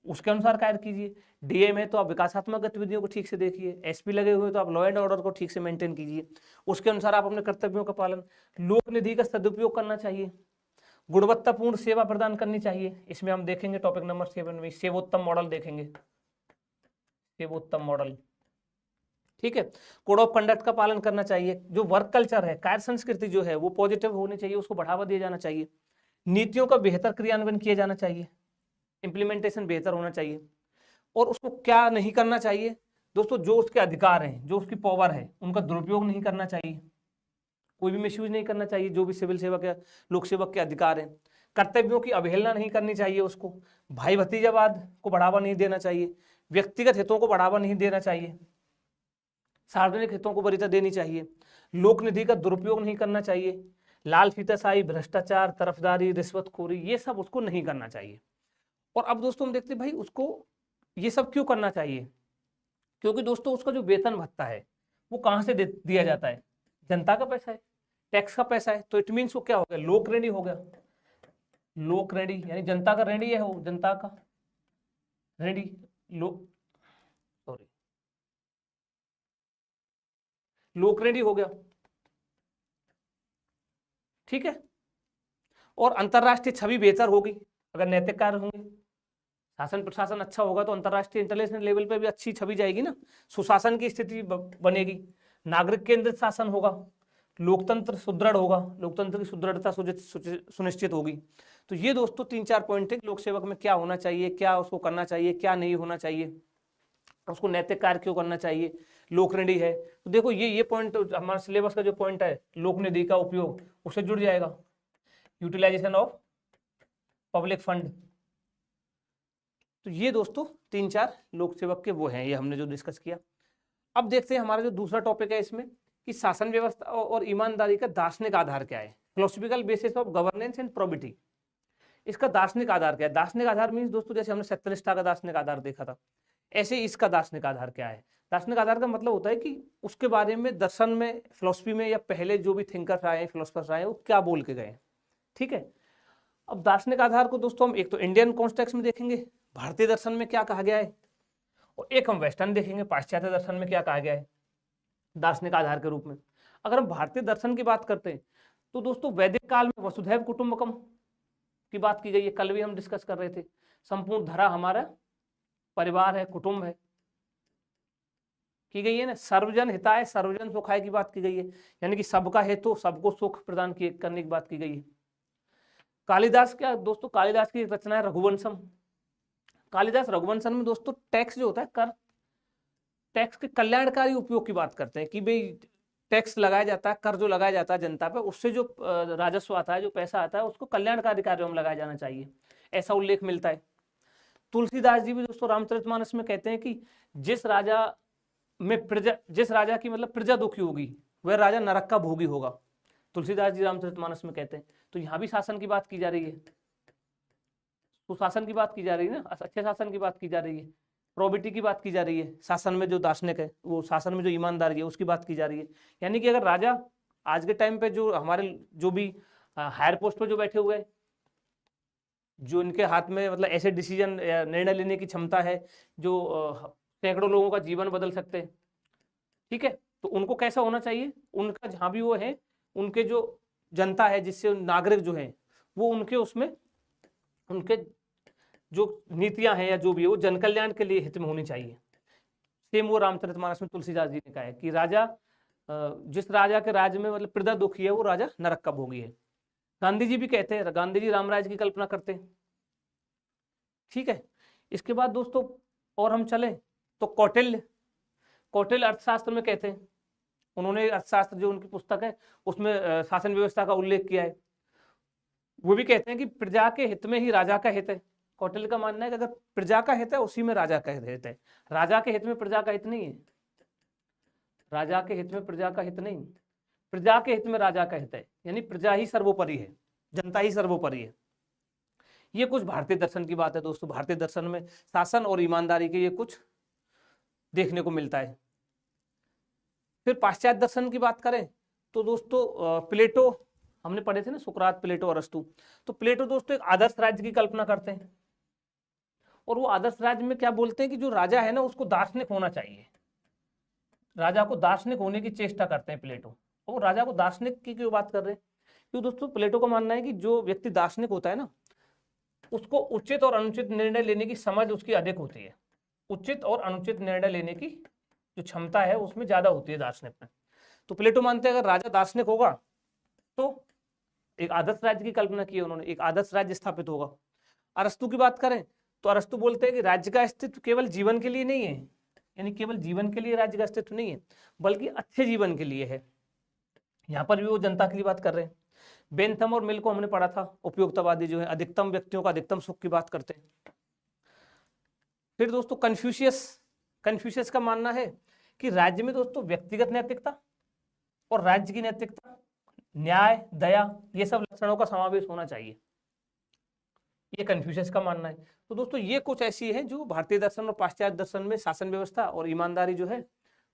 उसके अनुसार कार्य कीजिए। डीएम है तो आप विकासात्मक गतिविधियों को ठीक से देखिए, एसपी लगे हुए तो आप लॉ एंड ऑर्डर को ठीक से मेंटेन कीजिए, उसके अनुसार आप अपने कर्तव्यों का पालन। लोक निधि का सदुपयोग करना चाहिए, गुणवत्तापूर्ण सेवा प्रदान करनी चाहिए। इसमें हम देखेंगे टॉपिक नंबर 7 में सेवोत्तम मॉडल देखेंगे, सेवोत्तम मॉडल, ठीक है। कोड ऑफ कंडक्ट का पालन करना चाहिए। जो वर्क कल्चर है, कार्य संस्कृति जो है वो पॉजिटिव होनी चाहिए, उसको बढ़ावा दिया जाना चाहिए। नीतियों का बेहतर क्रियान्वयन किया जाना चाहिए, इंप्लीमेंटेशन बेहतर होना चाहिए। और उसको क्या नहीं करना चाहिए दोस्तों, जो उसके अधिकार हैं, जो उसकी पावर है, उनका दुरुपयोग नहीं करना चाहिए, कोई भी मिसयूज नहीं करना चाहिए। जो भी सिविल सेवक या लोक सेवक के अधिकार हैं, कर्तव्यों की अवहेलना नहीं करनी चाहिए उसको, भाई भतीजावाद को बढ़ावा नहीं देना चाहिए, व्यक्तिगत हितों को बढ़ावा नहीं देना चाहिए, सार्वजनिक हितों को वरीयता देनी चाहिए, लोक निधि का दुरुपयोग नहीं करना चाहिए, लाल फीताशाही, भ्रष्टाचार, तरफदारी, रिश्वतखोरी, ये सब उसको नहीं करना चाहिए। और अब दोस्तों हम देखते हैं भाई उसको ये सब क्यों करना चाहिए, क्योंकि दोस्तों उसका जो वेतन भत्ता है वो कहाँ से दिया जाता है, जनता का पैसा है, टैक्स का पैसा है। तो इट मीन्स वो क्या हो गया, लोक ऋणी हो गया। लोक ऋणी यानी जनता का ऋणी है, वो जनता का ऋणी, लोक सॉरी लोक ऋणी हो गया, ठीक है। और अंतरराष्ट्रीय छवि बेहतर होगी अगर नैतिक कार्य होंगे, शासन प्रशासन अच्छा होगा तो अंतरराष्ट्रीय इंटरनेशनल लेवल पे भी अच्छी छवि जाएगी ना, सुशासन की स्थिति बनेगी, नागरिक केंद्रित शासन होगा, लोकतंत्र सुदृढ़ होगा, लोकतंत्र की सुदृढ़ता सुनिश्चित होगी। तो ये दोस्तों 3-4 पॉइंट है लोक सेवक में क्या होना चाहिए, क्या उसको करना चाहिए, क्या नहीं होना चाहिए, उसको नैतिक कार्य क्यों करना चाहिए, लोक ऋणी है। तो देखो ये पॉइंट हमारे सिलेबस का जो पॉइंट है, लोक निधि का उपयोग, उससे जुड़ जाएगा, यूटिलाइजेशन ऑफ पब्लिक फंड। तो ये दोस्तों 3-4 लोक सेवक के वो हैं, ये हमने जो डिस्कस किया। अब देखते हैं हमारा जो दूसरा टॉपिक है इसमें, कि शासन व्यवस्था और ईमानदारी का दार्शनिक आधार क्या है, philosophical basis of governance and probity. इसका दार्शनिक आधार क्या है, दार्शनिक आधार मीन्स दोस्तों जैसे हमने सत्यनिष्ठा का दार्शनिक आधार देखा था, ऐसे इसका दार्शनिक आधार क्या है। दार्शनिक आधार का मतलब होता है कि उसके बारे में दर्शन में, फिलोसफी में, या पहले जो भी थिंकर्स आए, फिलोसफर्स आए, वो क्या बोल के गए, ठीक है। अब दार्शनिक आधार को दोस्तों हम एक तो इंडियन कॉन्टेक्स्ट में देखेंगे, भारतीय दर्शन में क्या कहा गया है, और एक हम वेस्टर्न देखेंगे, पाश्चात्य दर्शन में क्या कहा गया है दार्शनिक आधार के रूप में। अगर हम भारतीय दर्शन की बात करते हैं तो दोस्तों वैदिक काल में वसुधैव कुटुंबकम की बात की गई है, कल भी हम डिस्कस कर रहे थे, संपूर्ण धरा हमारा परिवार है, कुटुंब है, की गई है ना। सर्वजन हिताय सर्वजन सुखाय की बात की गई है, यानी कि सबका हेतु, सबको सुख प्रदान करने की बात की गई है। कालिदास क्या दोस्तों, कालिदास की रचना है रघुवंशम। कालिदास रघुवंशम में दोस्तों टैक्स जो होता है, कर, टैक्स के कल्याणकारी उपयोग की बात करते हैं, कि भाई टैक्स लगाया जाता है, कर जो लगाया जाता है जनता पे, उससे जो राजस्व आता है, जो पैसा आता है, उसको कल्याणकारी कार्यों में लगाया जाना चाहिए, ऐसा उल्लेख मिलता है। तुलसीदास जी भी दोस्तों रामचरितमानस में कहते हैं कि जिस राजा की मतलब प्रजा दुखी होगी, वह राजा नरक का भोगी होगा, तुलसीदास जी रामचरितमानस में कहते हैं। तो यहाँ भी शासन की बात की जा रही है, सुशासन की बात की जा रही है ना, अच्छे शासन की बात की जा रही है, प्रोबिटी की बात की जा रही है, शासन में जो दार्शनिक है, वो शासन में जो ईमानदारी है उसकी बात की जा रही है। यानी कि अगर राजा आज के टाइम पे जो हमारे जो भी हायर पोस्ट पे जो बैठे हुए हैं, जो इनके हाथ में मतलब ऐसे डिसीजन निर्णय लेने की क्षमता है, जो सैकड़ों लोगों का जीवन बदल सकते हैं, ठीक है, तो उनको कैसा होना चाहिए, उनका जहाँ भी वो है, उनके जो जनता है, जिससे नागरिक जो है वो उनके उसमें उनके जो नीतियां हैं या जो भी है वो जन कल्याण के लिए हित में होनी चाहिए। सेम वो रामचरितमानस में तुलसीदास जी ने कहा है कि राजा जिस राजा के राज्य में मतलब प्रजा दुखी है वो राजा नरक का भोगी है। गांधी जी भी कहते हैं, गांधी जी रामराज की कल्पना करते हैं। ठीक है, इसके बाद दोस्तों और हम चलें तो कौटिल्य अर्थशास्त्र में कहते हैं, उन्होंने अर्थशास्त्र जो उनकी पुस्तक है उसमें शासन व्यवस्था का उल्लेख किया है। वो भी कहते हैं कि प्रजा के हित में ही राजा का हित है। कौटिल्य का मानना है कि अगर प्रजा का हित है उसी में राजा का हित है, राजा के हित में प्रजा का हित नहीं है, राजा के हित में प्रजा का हित नहीं, प्रजा के हित में राजा का हित है, यानी प्रजा ही सर्वोपरि है, जनता ही सर्वोपरि है। ये कुछ भारतीय दर्शन की बात है दोस्तों। भारतीय दर्शन में शासन और ईमानदारी के ये कुछ देखने को मिलता है। फिर पाश्चात्य दर्शन की बात करें तो दोस्तों प्लेटो हमने पढ़े थे ना, सुकरात, प्लेटो, अरस्तु। तो प्लेटो दोस्तों एक आदर्श राज्य की कल्पना करते हैं, और वो आदर्श राज्य में क्या बोलते हैं कि जो राजा है ना उसको दार्शनिक होना चाहिए, राजा को दार्शनिक होने की चेष्टा करते हैं प्लेटो। और राजा को दार्शनिक की क्यों बात कर रहे हैं? क्योंकि दोस्तों प्लेटो का मानना है कि जो व्यक्ति दार्शनिक होता है ना उसको उचित और अनुचित निर्णय लेने की समझ उसकी अधिक होती है, उचित और अनुचित निर्णय लेने की जो क्षमता है उसमें ज्यादा होती है दार्शनिक में। तो प्लेटो मानते हैं अगर राजा दार्शनिक होगा तो एक आदर्श राज्य की कल्पना की है उन्होंने, एक आदर्श राज्य स्थापित होगा। अरस्तु की बात करें तो अरस्तु बोलते हैं कि राज्य का अस्तित्व केवल जीवन के लिए नहीं है, यानी केवल जीवन के लिए राज्य का अस्तित्व नहीं है बल्कि अच्छे जीवन के लिए है। यहाँ पर भी वो जनता के लिए बात कर रहे हैं। बेंथम और मिल को हमने पढ़ा था, उपयोगितावादी जो है अधिकतम व्यक्तियों का अधिकतम सुख की बात करते हैं। फिर दोस्तों कन्फ्यूशियस का मानना है कि राज्य में दोस्तों व्यक्तिगत नैतिकता और राज्य की नैतिकता, न्याय, दया, ये सब लक्षणों का समावेश होना चाहिए, ये कन्फ्यूशियस का मानना है। तो दोस्तों ये कुछ ऐसी है जो भारतीय दर्शन और पाश्चात्य दर्शन में शासन व्यवस्था और ईमानदारी जो है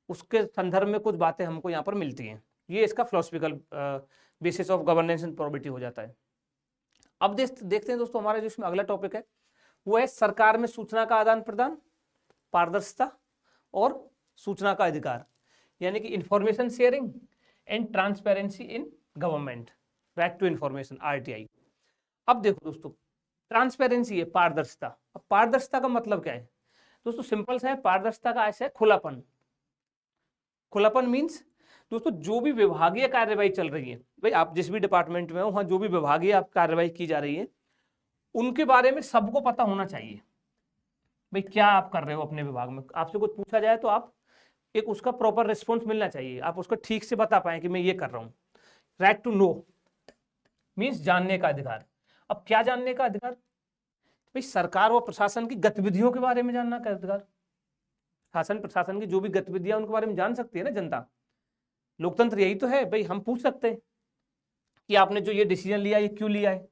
उसके संदर्भ में कुछ बातें हमको यहाँ पर मिलती हैं। ये इसका philosophical basis of governance and probability हो जाता है। अब देखते हैं दोस्तों हमारा जो इसमें अगला टॉपिक है वो है सरकार में सूचना का आदान प्रदान, पारदर्शिता और सूचना का अधिकार, यानी कि information sharing and transparency in government, right to information, RTI। अब देखो दोस्तों ट्रांसपेरेंसी है, पारदर्शिता। अब पारदर्शिता का मतलब क्या है दोस्तों? सिंपल सा है, पारदर्शिता का ऐसा है खुलापन। खुलापन मीन्स दोस्तों जो भी विभागीय कार्यवाही चल रही है, भाई आप जिस भी डिपार्टमेंट में हो वहां जो भी विभागीय आप कार्यवाही की जा रही है उनके बारे में सबको पता होना चाहिए। भाई क्या आप कर रहे हो अपने विभाग में, आपसे कुछ पूछा जाए तो आप एक उसका प्रॉपर रिस्पॉन्स मिलना चाहिए, आप उसको ठीक से बता पाए कि मैं ये कर रहा हूँ। राइट टू नो मीन्स जानने का अधिकार। अब क्या जानने का अधिकार? भाई सरकार व प्रशासन की गतिविधियों के बारे में जानना का अधिकार। शासन प्रशासन की जो भी गतिविधियां उनके बारे में जान सकती है ना जनता। लोकतंत्र यही तो है, भाई हम पूछ सकते हैं कि आपने जो ये डिसीजन लिया ये क्यों लिया है।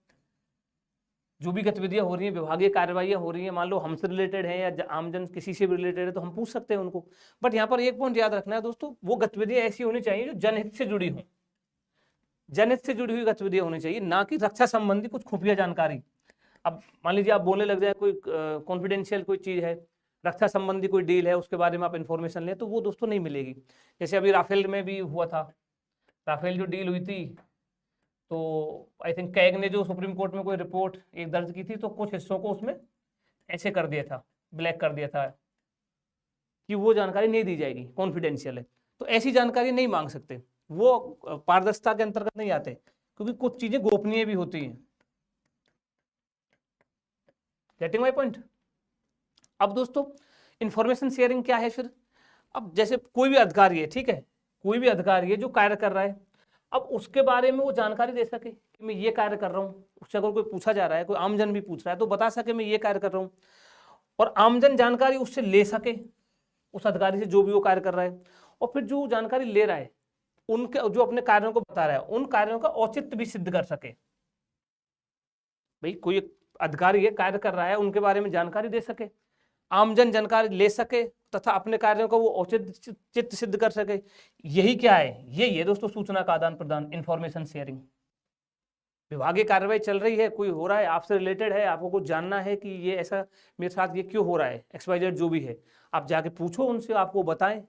जो भी गतिविधियां हो रही हैं, विभागीय कार्यवाहियां हो रही हैं, मान लो हमसे रिलेटेड है या आमजन किसी से भी रिलेटेड है तो हम पूछ सकते हैं उनको। बट यहाँ पर एक पॉइंट याद रखना है दोस्तों, वो गतिविधियां ऐसी होनी चाहिए जो जनहित से जुड़ी हों, जनहित से जुड़ी हुई गतिविधियां होनी चाहिए, ना कि रक्षा संबंधी कुछ खुफिया जानकारी। अब मान लीजिए आप बोलने लग जाए कोई कॉन्फिडेंशियल कोई चीज है, रक्षा संबंधी कोई डील है, उसके बारे में आप इन्फॉर्मेशन लें तो वो दोस्तों नहीं मिलेगी। जैसे अभी राफेल में भी हुआ था, राफेल जो डील हुई थी तो आई थिंक कैग ने जो सुप्रीम कोर्ट में कोई रिपोर्ट एक दर्ज की थी तो कुछ हिस्सों को उसमें ऐसे कर दिया था, ब्लैक कर दिया था कि वो जानकारी नहीं दी जाएगी, कॉन्फिडेंशियल है। तो ऐसी जानकारी नहीं मांग सकते, वो पारदर्शिता के अंतर्गत नहीं आते क्योंकि कुछ चीजें गोपनीय भी होती हैं। Getting my point? अब दोस्तों इंफॉर्मेशन शेयरिंग क्या है फिर? अब जैसे कोई भी अधिकारी है, ठीक है, कोई भी अधिकारी है जो कार्य कर रहा है, अब उसके बारे में वो जानकारी दे सके कि मैं ये कार्य कर रहा हूँ। उससे अगर कोई पूछा जा रहा है, कोई आमजन भी पूछ रहा है तो बता सके मैं ये कार्य कर रहा हूँ, और आमजन जानकारी उससे ले सके, उस अधिकारी से जो भी वो कार्य कर रहा है। और फिर जो जानकारी ले रहा है उनके जो अपने कार्यों को बता रहा है उन कार्यों का औचित्य भी सिद्ध कर सके। भाई कोई अधिकारी है कार्य कर रहा है, उनके बारे में जानकारी दे सके, आमजन जानकारी ले सके तथा अपने कार्यों को वो औचित्य सिद्ध कर सके। यही क्या है? यही है दोस्तों सूचना का आदान प्रदान, इंफॉर्मेशन शेयरिंग। विभागीय कार्रवाई चल रही है, कोई हो रहा है, आपसे रिलेटेड है, आपको कुछ जानना है कि ये ऐसा मेरे साथ ये क्यों हो रहा है, XYZ जो भी है, आप जाके पूछो उनसे, आपको बताएं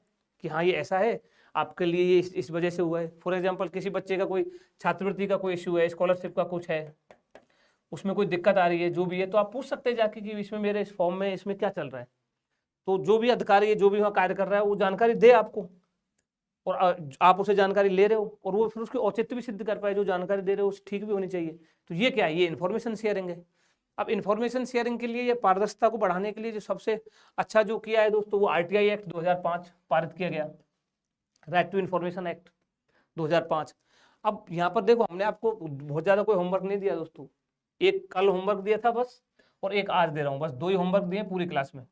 कि हाँ ये ऐसा है, आपके लिए ये इस वजह से हुआ है। फॉर एग्जांपल किसी बच्चे का कोई छात्रवृत्ति का कोई इशू है, स्कॉलरशिप का कुछ है, उसमें कोई दिक्कत आ रही है, जो भी है, तो आप पूछ सकते हैं जाके कि इसमें मेरे इस फॉर्म में इसमें क्या चल रहा है। तो जो भी अधिकारी है, जो भी वहाँ कार्य कर रहा है, वो जानकारी दे आपको, और आप उसे जानकारी ले रहे हो, और वो फिर उसकी औचित्य भी सिद्ध कर पाए, जो जानकारी दे रहे हो उस ठीक भी होनी चाहिए। तो ये क्या है, ये इन्फॉर्मेशन शेयरिंग है। अब इन्फॉर्मेशन शेयरिंग के लिए या पारदर्शिता को बढ़ाने के लिए जो सबसे अच्छा जो किया है दोस्तों, वो आरटीआई एक्ट 2005 पारित किया गया, राइट टू इन्फॉर्मेशन एक्ट 2005। अब यहाँ पर देखो, हमने आपको बहुत ज्यादा कोई होमवर्क नहीं दिया दोस्तों, एक कल होमवर्क दिया था बस, और एक आज दे रहा हूँ, बस 2 ही होमवर्क दिए पूरी क्लास में।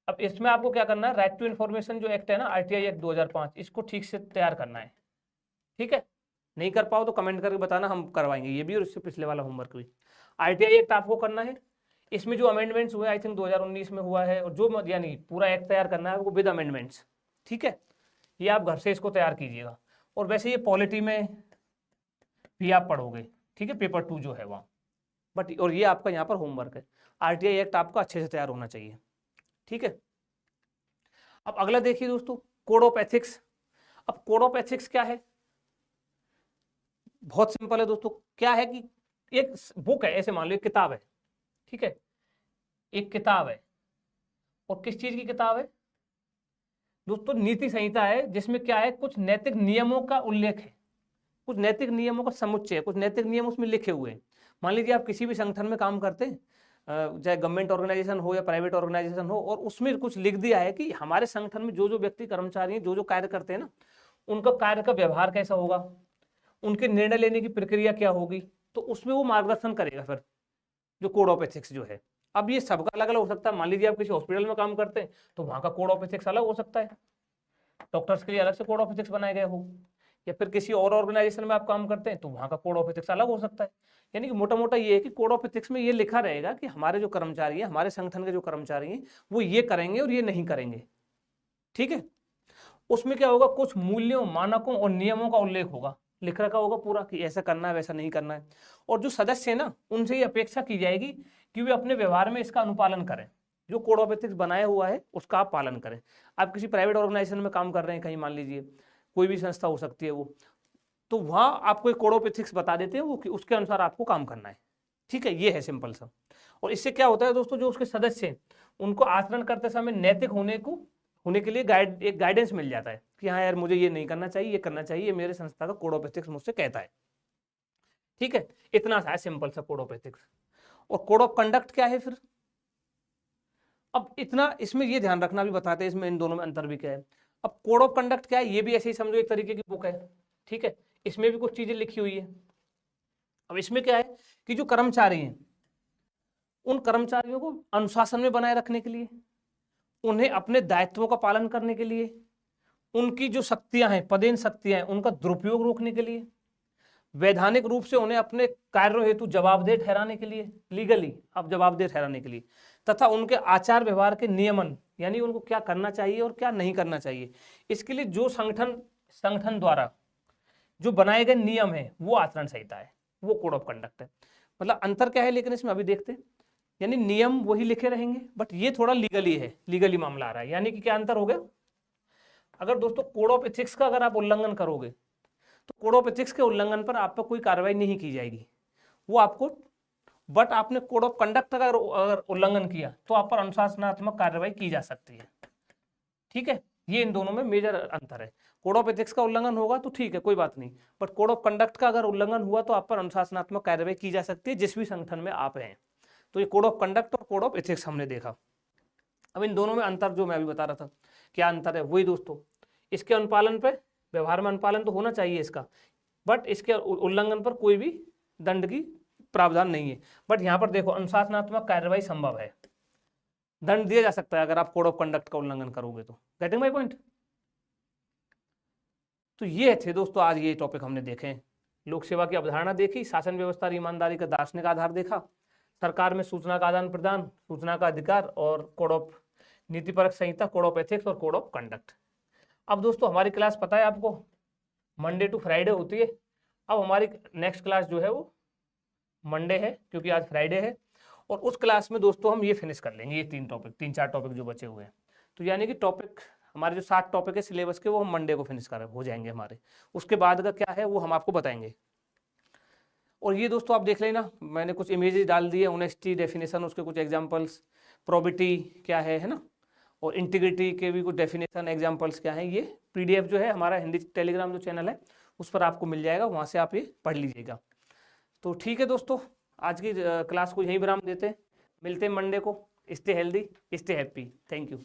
अब इसमें आपको क्या करना है, राइट टू इन्फॉर्मेशन जो एक्ट है ना, आरटीआई एक्ट 2005, इसको ठीक से तैयार करना है। ठीक है, नहीं कर पाओ तो कमेंट करके बताना, हम करवाएंगे ये भी और इससे पिछले वाला होमवर्क भी। आरटीआई एक्ट आपको करना है, इसमें जो अमेंडमेंट्स हुए आई थिंक 2019 में हुआ है, और जो यानी पूरा एक्ट तैयार करना है वो विद अमेंडमेंट्स। ठीक है, ये आप घर से इसको तैयार कीजिएगा, और वैसे ये पॉलिटी में भी आप पढ़ोगे, ठीक है, पेपर 2 जो है वहाँ, बट और ये आपका यहाँ पर होमवर्क है। आरटीआई एक्ट आपका अच्छे से तैयार होना चाहिए। ठीक है, अब अगला देखिए दोस्तों, कोड ऑफ एथिक्स। अब कोड ऑफ एथिक्स क्या है, बहुत सिंपल है दोस्तों। क्या है कि एक बुक है, ऐसे मान लो एक किताब है, ठीक है, एक किताब है, और किस चीज की किताब है दोस्तों, नीति संहिता है, जिसमें क्या है, कुछ नैतिक नियमों का उल्लेख है, कुछ नैतिक नियमों का समुच्चय, कुछ नैतिक नियम उसमें लिखे हुए हैं। मान लीजिए आप किसी भी संगठन में काम करते हैं, चाहे गवर्नमेंट ऑर्गेनाइजेशन हो या प्राइवेट ऑर्गेनाइजेशन हो, और उसमें कुछ लिख दिया है कि हमारे संगठन में जो जो व्यक्ति कर्मचारी हैं, जो जो कार्य करते हैं ना, उनका कार्य का व्यवहार कैसा होगा, उनके निर्णय लेने की प्रक्रिया क्या होगी, तो उसमें वो मार्गदर्शन करेगा फिर, जो कोड ऑफ एथिक्स जो है। अब ये सबका अलग अलग हो सकता है। मान लीजिए आप किसी हॉस्पिटल में काम करते हैं तो वहां का कोड ऑफ एथिक्स अलग हो सकता है, डॉक्टर्स के लिए अलग से कोड ऑफ एथिक्स बनाए गए हो, या फिर किसी और ऑर्गेनाइजेशन में आप काम करते हैं तो वहां का कोड ऑफ एथिक्स अलग हो सकता है। यानी कि मोटा मोटा ये है कि कोड ऑफ एथिक्स में ये लिखा रहेगा कि हमारे जो कर्मचारी हैं, हमारे संगठन के जो कर्मचारी हैं, वो ये करेंगे और ये नहीं करेंगे। ठीक है, उसमें क्या होगा, कुछ मूल्यों, मानकों और नियमों का उल्लेख होगा, लिख रखा होगा पूरा कि ऐसा करना है, वैसा नहीं करना है। और जो सदस्य है ना, उनसे ये अपेक्षा की जाएगी कि वे अपने व्यवहार में इसका अनुपालन करें, जो कोड ऑफ एथिक्स बनाया हुआ है उसका आप पालन करें। आप किसी प्राइवेट ऑर्गेनाइजेशन में काम कर रहे हैं, कहीं मान लीजिए कोई भी संस्था हो सकती है वो, तो वहां आपको एक कोड ऑफ एथिक्स बता देते हैं वो कि उसके अनुसार आपको काम करना है। ठीक है, ये है सिंपल सा। और इससे क्या होता है दोस्तों, जो उसके सदस्य हैं उनको आचरण करते समय नैतिक होने के लिए एक गाइडेंस मिल जाता है कि हाँ यार, मुझे ये नहीं करना चाहिए, ये करना चाहिए, ये मेरे संस्था का कोड ऑफ एथिक्स मुझसे कहता है। ठीक है, इतना सा है सिंपल सा कोड ऑफ एथिक्स। और कोड ऑफ कंडक्ट क्या है फिर, अब इतना इसमें ये ध्यान रखना भी बताते हैं इसमें इन दोनों में अंतर भी क्या है। अब कोड ऑफ कंडक्ट क्या है, ये भी ऐसे ही समझो एक तरीके की बुक है। ठीक है, इसमें भी कुछ चीजें लिखी हुई है। अब इसमें क्या है कि जो कर्मचारी हैं, उन कर्मचारियों को अनुशासन में बनाए रखने के लिए, उन्हें अपने दायित्वों का पालन करने के लिए, उनकी जो शक्तियां हैं, पदेन शक्तियां हैं, उनका दुरुपयोग रोकने के लिए, वैधानिक रूप से उन्हें अपने कार्यों हेतु जवाबदेह ठहराने के लिए, लीगली आप जवाबदेह ठहराने के लिए, तथा उनके आचार व्यवहार के नियमन, यानी उनको क्या करना चाहिए और क्या नहीं करना चाहिए, इसके लिए जो संगठन द्वारा जो बनाए गए नियम है वो आचरण संहिता है, वो कोड ऑफ कंडक्ट है। मतलब अंतर क्या है लेकिन इसमें अभी देखते हैं। यानी नियम वही लिखे रहेंगे, बट ये थोड़ा लीगली है, लीगली मामला आ रहा है। यानी कि क्या अंतर हो गया, अगर दोस्तों कोड ऑफ एथिक्स का अगर आप उल्लंघन करोगे तो कोड ऑफ एथिक्स के उल्लंघन पर आप पर कोई कार्रवाई नहीं की जाएगी, वो आपको, बट आपने कोड ऑफ कंडक्ट का अगर उल्लंघन किया तो आप पर अनुशासनात्मक कार्रवाई की जा सकती है। ठीक है, ये इन दोनों में मेजर अंतर है। कोड ऑफ एथिक्स का उल्लंघन होगा तो ठीक है, कोई बात नहीं, बट कोड ऑफ कंडक्ट का अगर उल्लंघन हुआ तो आप पर अनुशासनात्मक कार्रवाई की जा सकती है, जिस भी संगठन में आप हैं। तो ये कोड ऑफ कंडक्ट और कोड ऑफ एथिक्स हमने देखा। अब इन दोनों में अंतर जो मैं अभी बता रहा था, क्या अंतर है, वही दोस्तों, इसके अनुपालन पे, व्यवहार में अनुपालन तो होना चाहिए इसका, बट इसके उल्लंघन पर कोई भी दंड की प्रावधान नहीं है। बट यहाँ पर देखो, अनुशासनात्मक कार्रवाई संभव है, दंड दिया जा सकता है अगर आप कोड ऑफ कंडक्ट का उल्लंघन करोगे तो। Getting my point. तो ये थे दोस्तों आज ये टॉपिक हमने देखे, लोक सेवा की अवधारणा देखी, शासन व्यवस्था और ईमानदारी का दार्शनिक आधार देखा, सरकार में सूचना का आदान प्रदान, सूचना का अधिकार, और कोड ऑफ नीतिपरक संहिता, कोड ऑफ एथिक्स और कोड ऑफ कंडक्ट। अब दोस्तों हमारी क्लास पता है आपको, मंडे टू फ्राइडे होती है। अब हमारी नेक्स्ट क्लास जो है वो मंडे है, क्योंकि आज फ्राइडे है, और उस क्लास में दोस्तों हम ये फिनिश कर लेंगे, ये 3 4 टॉपिक जो बचे हुए हैं। तो यानी कि टॉपिक हमारे जो 7 टॉपिक है सिलेबस के वो हम मंडे को फिनिश कर हो जाएंगे हमारे। उसके बाद का क्या है वो हम आपको बताएंगे। और ये दोस्तों आप देख लेना, मैंने कुछ इमेजेस डाल दिए, ऑनेस्टी डेफिनेशन, उसके कुछ एग्जांपल्स, प्रोबिटी क्या है ना, और इंटीग्रिटी के भी कुछ डेफिनेशन एग्जांपल्स क्या है। ये पीडीएफ जो है हमारा हिंदी टेलीग्राम जो चैनल है उस पर आपको मिल जाएगा, वहाँ से आप ये पढ़ लीजिएगा। तो ठीक है दोस्तों, आज की क्लास को यहीं विराम देते हैं, मिलते हैं मंडे को। Stay healthy, stay happy, thank you.